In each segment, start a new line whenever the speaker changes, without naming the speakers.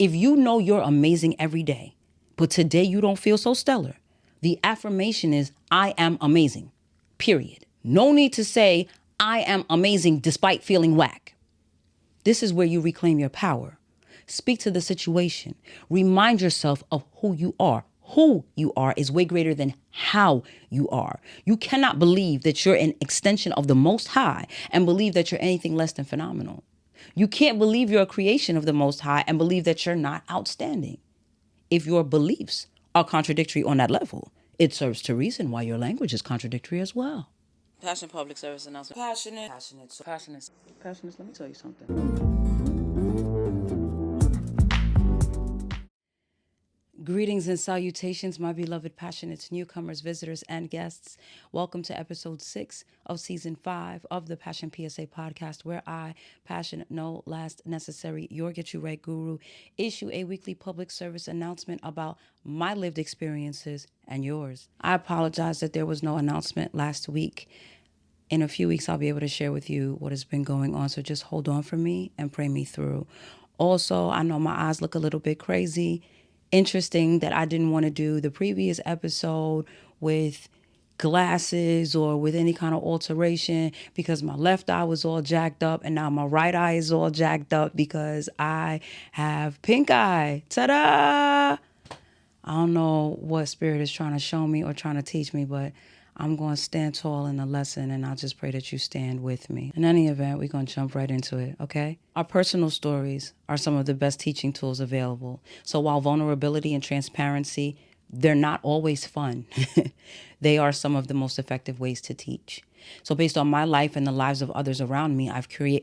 If you know you're amazing every day, but today you don't feel so stellar, the affirmation is, I am amazing, period. No need to say, I am amazing despite feeling whack. This is where you reclaim your power. Speak to the situation. Remind yourself of who you are. Who you are is way greater than how you are. You cannot believe that you're an extension of the Most High and believe that you're anything less than phenomenal. You can't believe you're a creation of the Most High and believe that you're not outstanding. If your beliefs are contradictory on that level, it serves to reason why your language is contradictory as well. Passion public service announcement. Passionate. Let me tell you something. Greetings and salutations, my beloved passionates, newcomers, visitors, and guests. Welcome to episode 6 of season 5 of the Passion PSA podcast, where I, Passion No Last Necessary, your Get You Right Guru, issue a weekly public service announcement about my lived experiences and yours. I apologize that there was no announcement last week. In a few weeks, I'll be able to share with you what has been going on, so just hold on for me and pray me through. Also, I know my eyes look a little bit crazy. Interesting that I didn't want to do the previous episode with glasses or with any kind of alteration because my left eye was all jacked up and now my right eye is all jacked up because I have pink eye. Ta-da! I don't know what spirit is trying to show me or trying to teach me, but I'm going to stand tall in the lesson, and I'll just pray that you stand with me. In any event, we're going to jump right into it, okay? Our personal stories are some of the best teaching tools available. So while vulnerability and transparency, they're not always fun. They are some of the most effective ways to teach. So based on my life and the lives of others around me, I've curated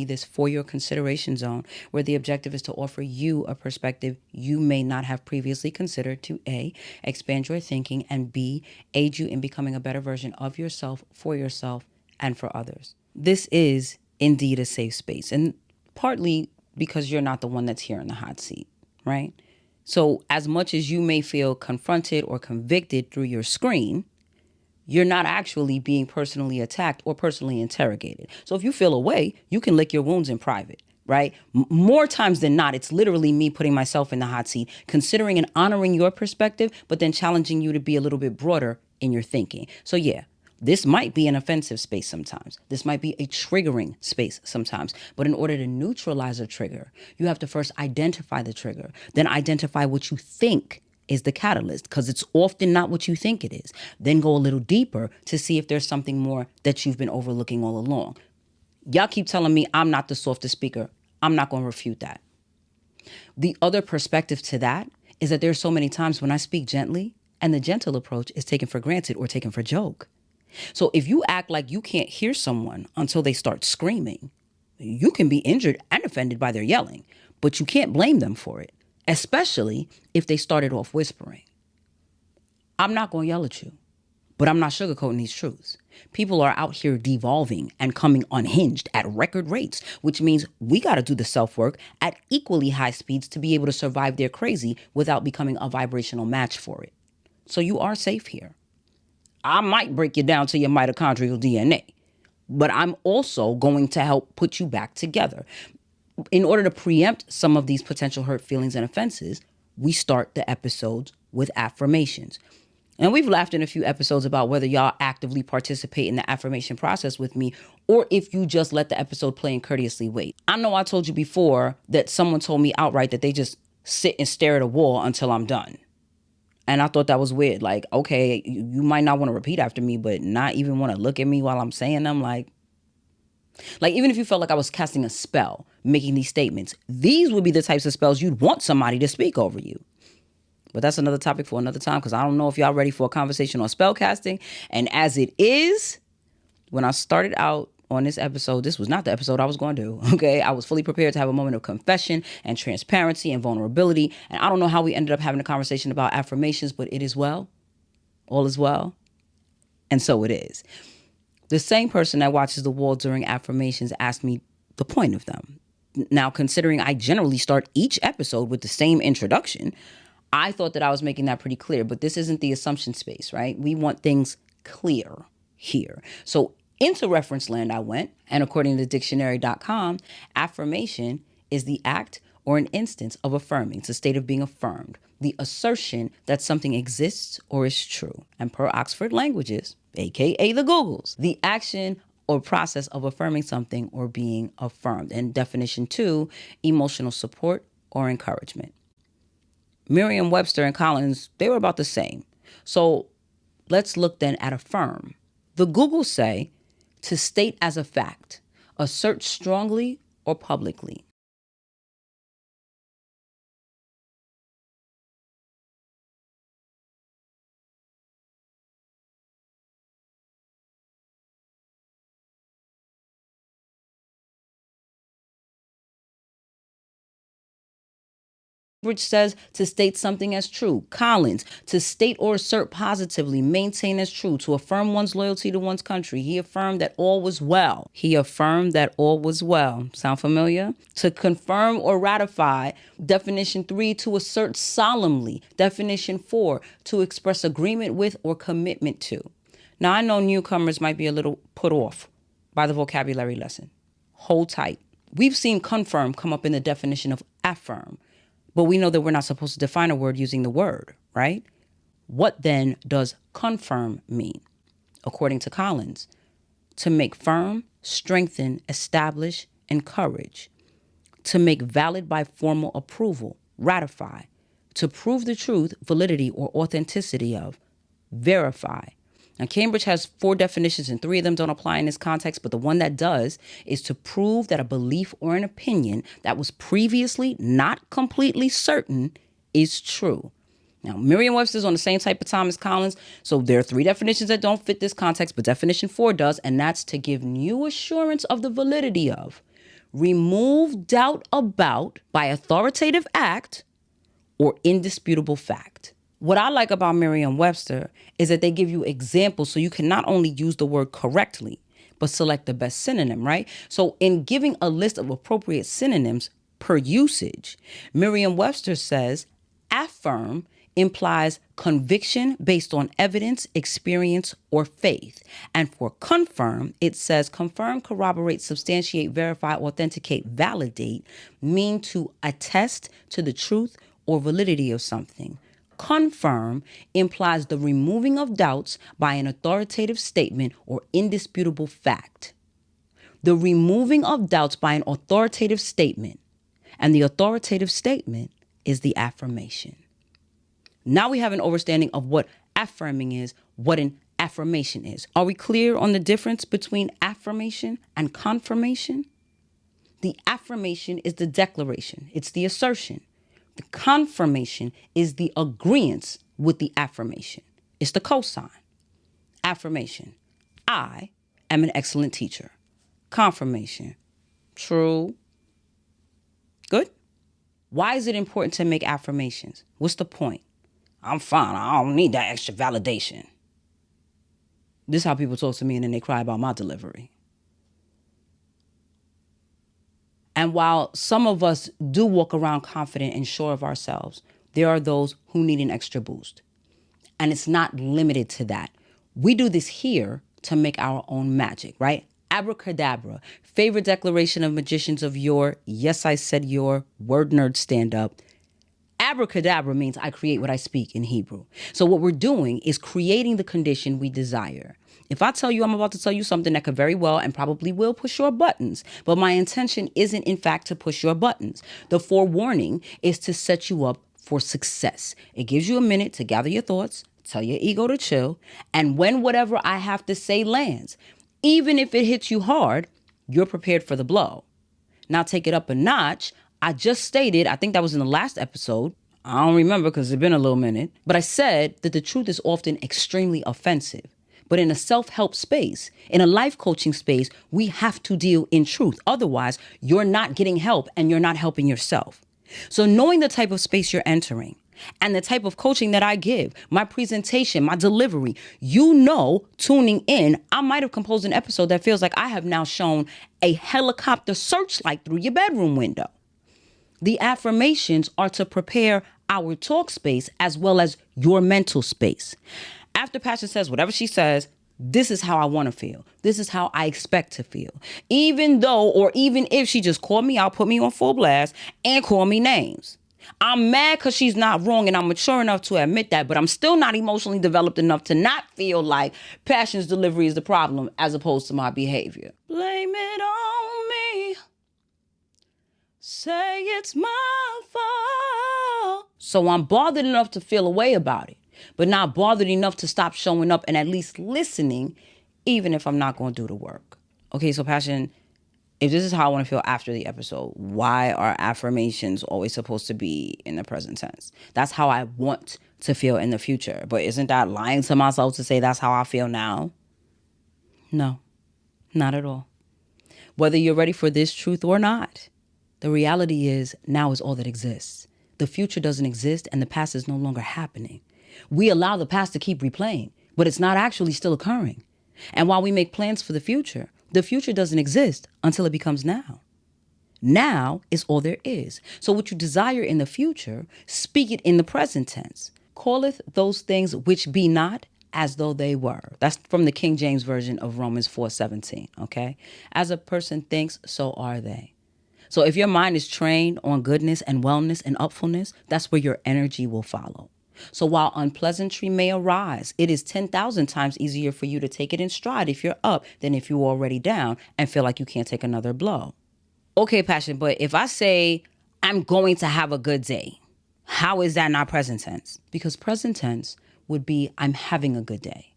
this for your consideration zone, where the objective is to offer you a perspective you may not have previously considered to A, expand your thinking, and B, aid you in becoming a better version of yourself, for yourself, and for others. This is indeed a safe space, and partly because you're not the one that's here in the hot seat, right? So as much as you may feel confronted or convicted through your screen, you're not actually being personally attacked or personally interrogated. So if you feel away, you can lick your wounds in private, right? More times than not, it's literally me putting myself in the hot seat, considering and honoring your perspective, but then challenging you to be a little bit broader in your thinking. So yeah, this might be an offensive space sometimes. This might be a triggering space sometimes. But in order to neutralize a trigger, you have to first identify the trigger, then identify what you think is the catalyst, because it's often not what you think it is. Then go a little deeper to see if there's something more that you've been overlooking all along. Y'all keep telling me I'm not the softest speaker. I'm not going to refute that. The other perspective to that is that there's so many times when I speak gently and the gentle approach is taken for granted or taken for joke. So if you act like you can't hear someone until they start screaming, you can be injured and offended by their yelling, but you can't blame them for it, especially if they started off whispering. I'm not going to yell at you, but I'm not sugarcoating these truths. People are out here devolving and coming unhinged at record rates, which means we got to do the self-work at equally high speeds to be able to survive their crazy without becoming a vibrational match for it. So you are safe here. I might break you down to your mitochondrial DNA, but I'm also going to help put you back together. In order to preempt some of these potential hurt feelings and offenses, we start the episodes with affirmations. And we've laughed in a few episodes about whether y'all actively participate in the affirmation process with me or if you just let the episode play and courteously wait. I know I told you before that someone told me outright that they just sit and stare at a wall until I'm done. And I thought that was weird. Like, okay, you might not want to repeat after me, but not even want to look at me while I'm saying them. Like, even if you felt like I was casting a spell, making these statements, these would be the types of spells you'd want somebody to speak over you. But that's another topic for another time, because I don't know if y'all ready for a conversation on spell casting. And as it is, when I started out on this episode, this was not the episode I was going to do, okay? I was fully prepared to have a moment of confession and transparency and vulnerability. And I don't know how we ended up having a conversation about affirmations, but it is well. All is well. And so it is. The same person that watches the wall during affirmations asked me the point of them. Now, considering I generally start each episode with the same introduction, I thought that I was making that pretty clear, but this isn't the assumption space, right? We want things clear here. So into reference land I went, and according to dictionary.com, affirmation is the act or an instance of affirming. It's a state of being affirmed. The assertion that something exists or is true. And per Oxford Languages, aka the Googles, the action or process of affirming something or being affirmed. And definition 2, emotional support or encouragement. Merriam-Webster and Collins, they were about the same. So let's look then at affirm. The Googles say to state as a fact, assert strongly or publicly. Which says to state something as true. Collins, to state or assert positively, maintain as true, to affirm one's loyalty to one's country. He affirmed that all was well. He affirmed that all was well. Sound familiar? To confirm or ratify. Definition 3, to assert solemnly. Definition 4, to express agreement with or commitment to. Now, I know newcomers might be a little put off by the vocabulary lesson. Hold tight. We've seen confirm come up in the definition of affirm. But we know that we're not supposed to define a word using the word, right? What then does confirm mean? According to Collins, to make firm, strengthen, establish, encourage. To make valid by formal approval, ratify. To prove the truth, validity, or authenticity of, verify. Now, Cambridge has 4 definitions and 3 of them don't apply in this context, but the one that does is to prove that a belief or an opinion that was previously not completely certain is true. Now, Merriam-Webster's on the same type of time as Collins, so there are 3 definitions that don't fit this context, but definition 4 does, and that's to give new assurance of the validity of, remove doubt about by authoritative act or indisputable fact. What I like about Merriam-Webster is that they give you examples so you can not only use the word correctly, but select the best synonym, right? So in giving a list of appropriate synonyms per usage, Merriam-Webster says affirm implies conviction based on evidence, experience, or faith. And for confirm, it says confirm, corroborate, substantiate, verify, authenticate, validate, mean to attest to the truth or validity of something. Confirm implies the removing of doubts by an authoritative statement or indisputable fact. The removing of doubts by an authoritative statement, and the authoritative statement is the affirmation. Now we have an understanding of what affirming is, what an affirmation is. Are we clear on the difference between affirmation and confirmation? The affirmation is the declaration, it's the assertion. The confirmation is the agreeance with the affirmation. It's the cosign. Affirmation. I am an excellent teacher. Confirmation. True. Good. Why is it important to make affirmations? What's the point? I'm fine. I don't need that extra validation. This is how people talk to me and then they cry about my delivery. And while some of us do walk around confident and sure of ourselves, there are those who need an extra boost. And it's not limited to that. We do this here to make our own magic, right? Abracadabra, favorite declaration of magicians of yore. Yes, I said your word nerd stand up. Abracadabra means I create what I speak in Hebrew. So what we're doing is creating the condition we desire. If I tell you I'm about to tell you something that could very well and probably will push your buttons, but my intention isn't in fact to push your buttons. The forewarning is to set you up for success. It gives you a minute to gather your thoughts, tell your ego to chill, and when whatever I have to say lands, even if it hits you hard, you're prepared for the blow. Now take it up a notch. I just stated, I think that was in the last episode, I don't remember because it's been a little minute, but I said that the truth is often extremely offensive. But in a self-help space, in a life coaching space, we have to deal in truth. Otherwise, you're not getting help and you're not helping yourself. So knowing the type of space you're entering and the type of coaching that I give, my presentation, my delivery, tuning in, I might have composed an episode that feels like I have now shown a helicopter searchlight through your bedroom window. The affirmations are to prepare our talk space as well as your mental space. After Passion says whatever she says, This is how I want to feel. This is how I expect to feel. Even though, or even if she just called me out, put me on full blast, and call me names. I'm mad because she's not wrong and I'm mature enough to admit that, but I'm still not emotionally developed enough to not feel like passion's delivery is the problem as opposed to my behavior. Blame it on me. Say it's my fault. So I'm bothered enough to feel a way about it, but not bothered enough to stop showing up and at least listening, even if I'm not going to do the work. Okay, so passion, if this is how I want to feel after the episode, why are affirmations always supposed to be in the present tense? That's how I want to feel in the future. But isn't that lying to myself to say that's how I feel now? No, not at all. Whether you're ready for this truth or not, the reality is now is all that exists. The future doesn't exist and the past is no longer happening. We allow the past to keep replaying, but it's not actually still occurring. And while we make plans for the future doesn't exist until it becomes now. Now is all there is. So what you desire in the future, speak it in the present tense. Calleth those things which be not as though they were. That's from the King James Version of Romans 4:17, okay? As a person thinks, so are they. So if your mind is trained on goodness and wellness and upfulness, that's where your energy will follow. So while unpleasantry may arise, it is 10,000 times easier for you to take it in stride if you're up than if you're already down and feel like you can't take another blow. Okay, passion, but if I say I'm going to have a good day, how is that not present tense? Because present tense would be I'm having a good day.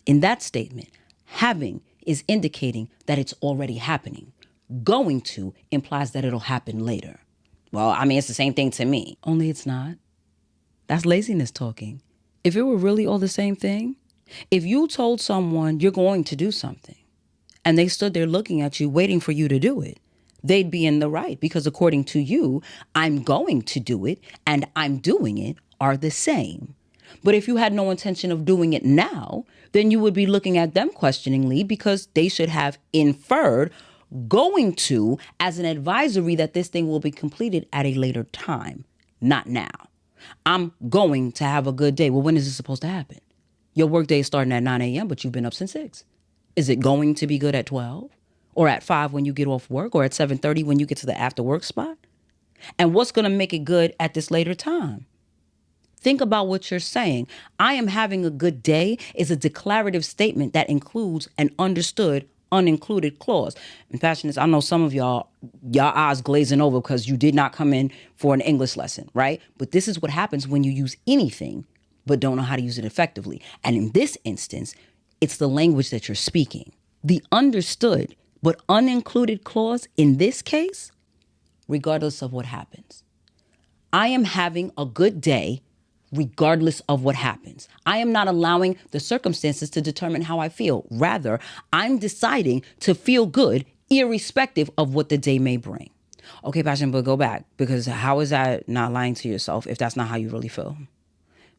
In that statement, having is indicating that it's already happening. Going to implies that it'll happen later. Well, I mean, it's the same thing to me. Only it's not. That's laziness talking. If it were really all the same thing, if you told someone you're going to do something and they stood there looking at you, waiting for you to do it, they'd be in the right because according to you, I'm going to do it and I'm doing it are the same. But if you had no intention of doing it now, then you would be looking at them questioningly because they should have inferred going to as an advisory that this thing will be completed at a later time, not now. I'm going to have a good day. Well, when is this supposed to happen? Your work day is starting at 9 a.m., but you've been up since 6. Is it going to be good at 12? Or at 5 when you get off work? Or at 7:30 when you get to the after work spot? And what's going to make it good at this later time? Think about what you're saying. I am having a good day is a declarative statement that includes an understood unincluded clause. And passionists, I know some of y'all eyes glazing over because you did not come in for an English lesson, right? But this is what happens when you use anything but don't know how to use it effectively. And in this instance, it's the language that you're speaking. The understood but unincluded clause in this case, regardless of what happens. I am having a good day regardless of what happens. I am not allowing the circumstances to determine how I feel. Rather, I'm deciding to feel good irrespective of what the day may bring. Okay, passion, but go back, because how is that not lying to yourself if that's not how you really feel?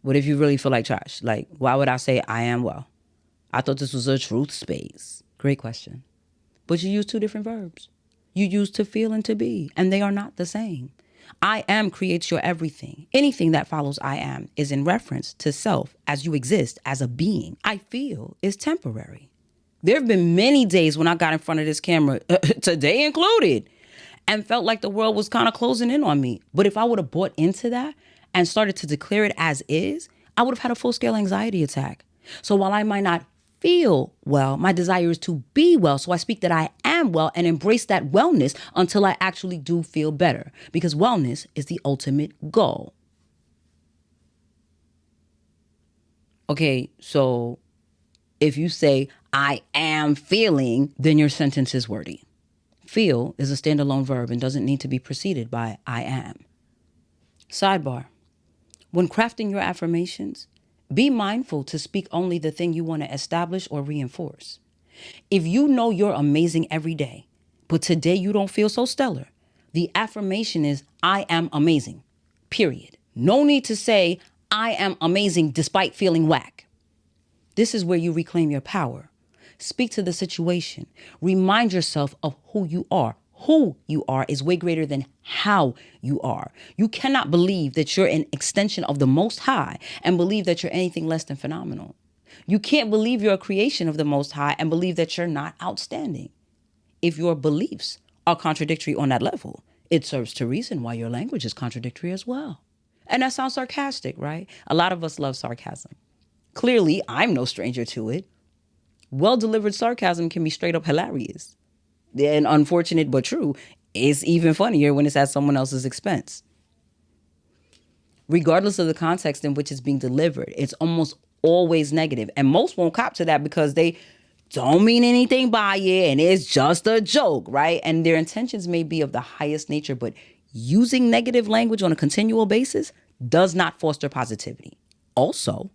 What if you really feel like trash? Like, why would I say I am well? I thought this was a truth space. Great question. But you use two different verbs. You use to feel and to be, and they are not the same. I am creates your everything. Anything that follows I am is in reference to self as you exist as a being. I feel is temporary. There have been many days when I got in front of this camera, today included, and felt like the world was kind of closing in on me. But if I would have bought into that and started to declare it as is, I would have had a full-scale anxiety attack. So while I might not feel well, my desire is to be well. So I speak that I am well and embrace that wellness until I actually do feel better, because wellness is the ultimate goal. Okay, so if you say I am feeling, then your sentence is wordy. Feel is a standalone verb and doesn't need to be preceded by I am. Sidebar. When crafting your affirmations, be mindful to speak only the thing you want to establish or reinforce. If you know you're amazing every day, but today you don't feel so stellar, the affirmation is I am amazing, period. No need to say I am amazing despite feeling whack. This is where you reclaim your power. Speak to the situation. Remind yourself of who you are. Who you are is way greater than how you are. You cannot believe that you're an extension of the Most High and believe that you're anything less than phenomenal. You can't believe you're a creation of the Most High and believe that you're not outstanding. If your beliefs are contradictory on that level, it serves to reason why your language is contradictory as well. And that sounds sarcastic, right? A lot of us love sarcasm. Clearly, I'm no stranger to it. Well-delivered sarcasm can be straight up hilarious. And unfortunate but true, it's even funnier when it's at someone else's expense. Regardless of the context in which it's being delivered, it's almost always negative. And most won't cop to that because they don't mean anything by it and it's just a joke, right? And their intentions may be of the highest nature, but using negative language on a continual basis does not foster positivity. Also,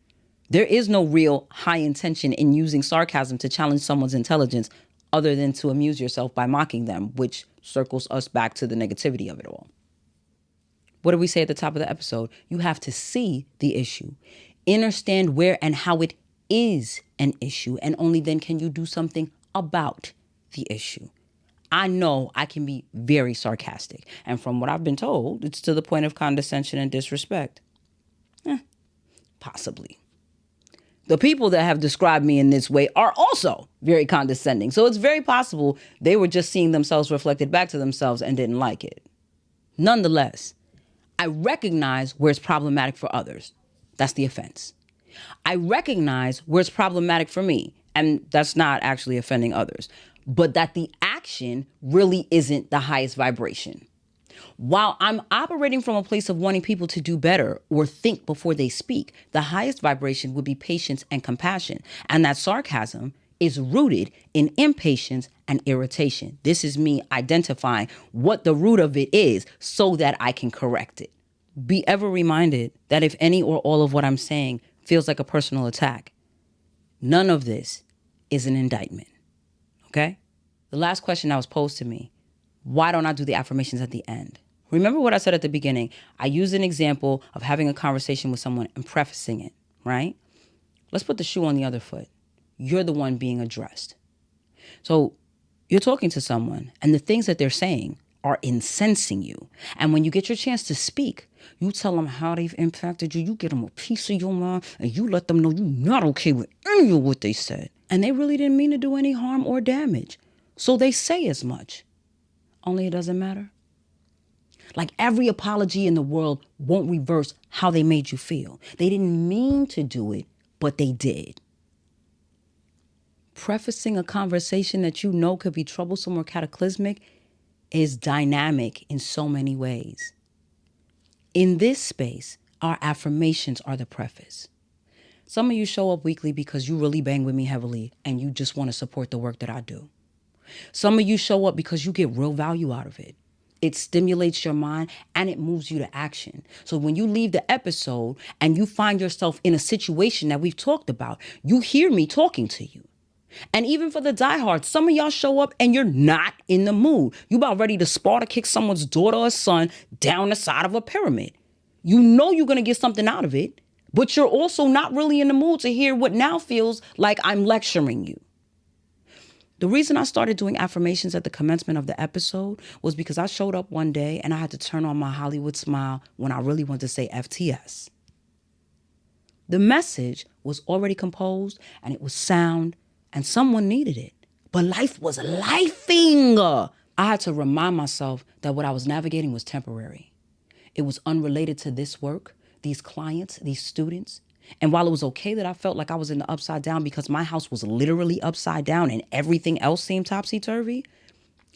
there is no real high intention in using sarcasm to challenge someone's intelligence other than to amuse yourself by mocking them, which circles us back to the negativity of it all. What did we say at the top of the episode? You have to see the issue, understand where and how it is an issue, and only then can you do something about the issue. I know I can be very sarcastic, and from what I've been told, it's to the point of condescension and disrespect. Possibly. The people that have described me in this way are also very condescending, so it's very possible they were just seeing themselves reflected back to themselves and didn't like it. Nonetheless, I recognize where it's problematic for others. That's the offense. I recognize where it's problematic for me, and that's not actually offending others, but that the action really isn't the highest vibration. While I'm operating from a place of wanting people to do better or think before they speak, the highest vibration would be patience and compassion, and that sarcasm is rooted in impatience and irritation. This is me identifying what the root of it is so that I can correct it. Be ever reminded that if any or all of what I'm saying feels like a personal attack, none of this is an indictment, okay? The last question that was posed to me, why don't I do the affirmations at the end? Remember what I said at the beginning. I used an example of having a conversation with someone and prefacing it, right? Let's put the shoe on the other foot. You're the one being addressed. So you're talking to someone and the things that they're saying are incensing you. And when you get your chance to speak, you tell them how they've impacted you. You get them a piece of your mind and you let them know you're not okay with any of what they said. And they really didn't mean to do any harm or damage. So they say as much. Only it doesn't matter. Like every apology in the world won't reverse how they made you feel. They didn't mean to do it, but they did. Prefacing a conversation that you know could be troublesome or cataclysmic is dynamic in so many ways. In this space, our affirmations are the preface. Some of you show up weekly because you really bang with me heavily and you just want to support the work that I do. Some of you show up because you get real value out of it. It stimulates your mind and it moves you to action. So when you leave the episode and you find yourself in a situation that we've talked about, you hear me talking to you. And even for the diehards, some of y'all show up and you're not in the mood. You about ready to Sparta kick someone's daughter or son down the side of a pyramid. You know you're going to get something out of it, but you're also not really in the mood to hear what now feels like I'm lecturing you. The reason I started doing affirmations at the commencement of the episode was because I showed up one day and I had to turn on my Hollywood smile when I really wanted to say FTS. The message was already composed and it was sound and someone needed it. But life was lifing. I had to remind myself that what I was navigating was temporary. It was unrelated to this work, these clients, these students. And while it was okay that I felt like I was in the upside down because my house was literally upside down and everything else seemed topsy-turvy,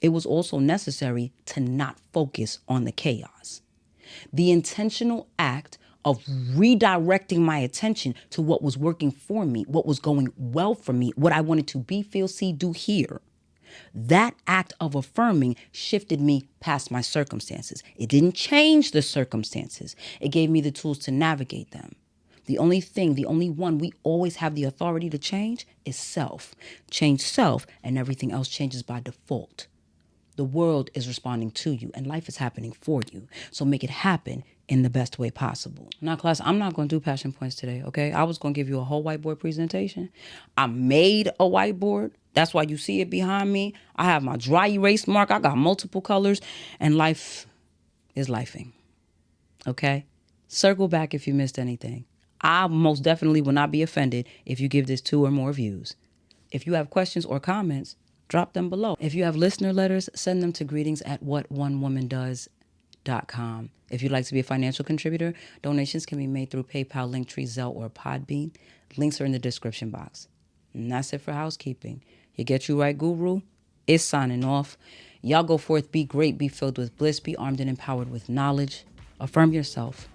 it was also necessary to not focus on the chaos. The intentional act of redirecting my attention to what was working for me, what was going well for me, what I wanted to be, feel, see, do, hear. That act of affirming shifted me past my circumstances. It didn't change the circumstances. It gave me the tools to navigate them. The only one we always have the authority to change is self. Change self and everything else changes by default. The world is responding to you and life is happening for you. So make it happen in the best way possible. Now, class, I'm not going to do passion points today, okay? I was going to give you a whole whiteboard presentation. I made a whiteboard. That's why you see it behind me. I have my dry erase mark. I got multiple colors and life is lifing, okay? Circle back if you missed anything. I most definitely will not be offended if you give this 2 or more views. If you have questions or comments, drop them below. If you have listener letters, send them to greetings@whatonewomandoes.com. If you'd like to be a financial contributor, donations can be made through PayPal, Linktree, Zelle, or Podbean. Links are in the description box. And that's it for housekeeping. You Get You Right Guru is signing off. Y'all go forth, be great, be filled with bliss, be armed and empowered with knowledge. Affirm yourself.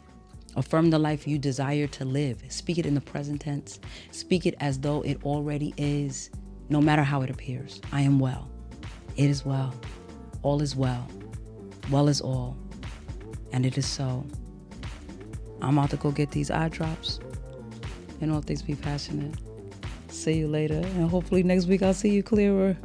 Affirm the life you desire to live. Speak it in the present tense. Speak it as though it already is, no matter how it appears. I am well. It is well. All is well. Well is all. And it is so. I'm about to go get these eye drops. And all things be passionate. See you later. And hopefully next week I'll see you clearer.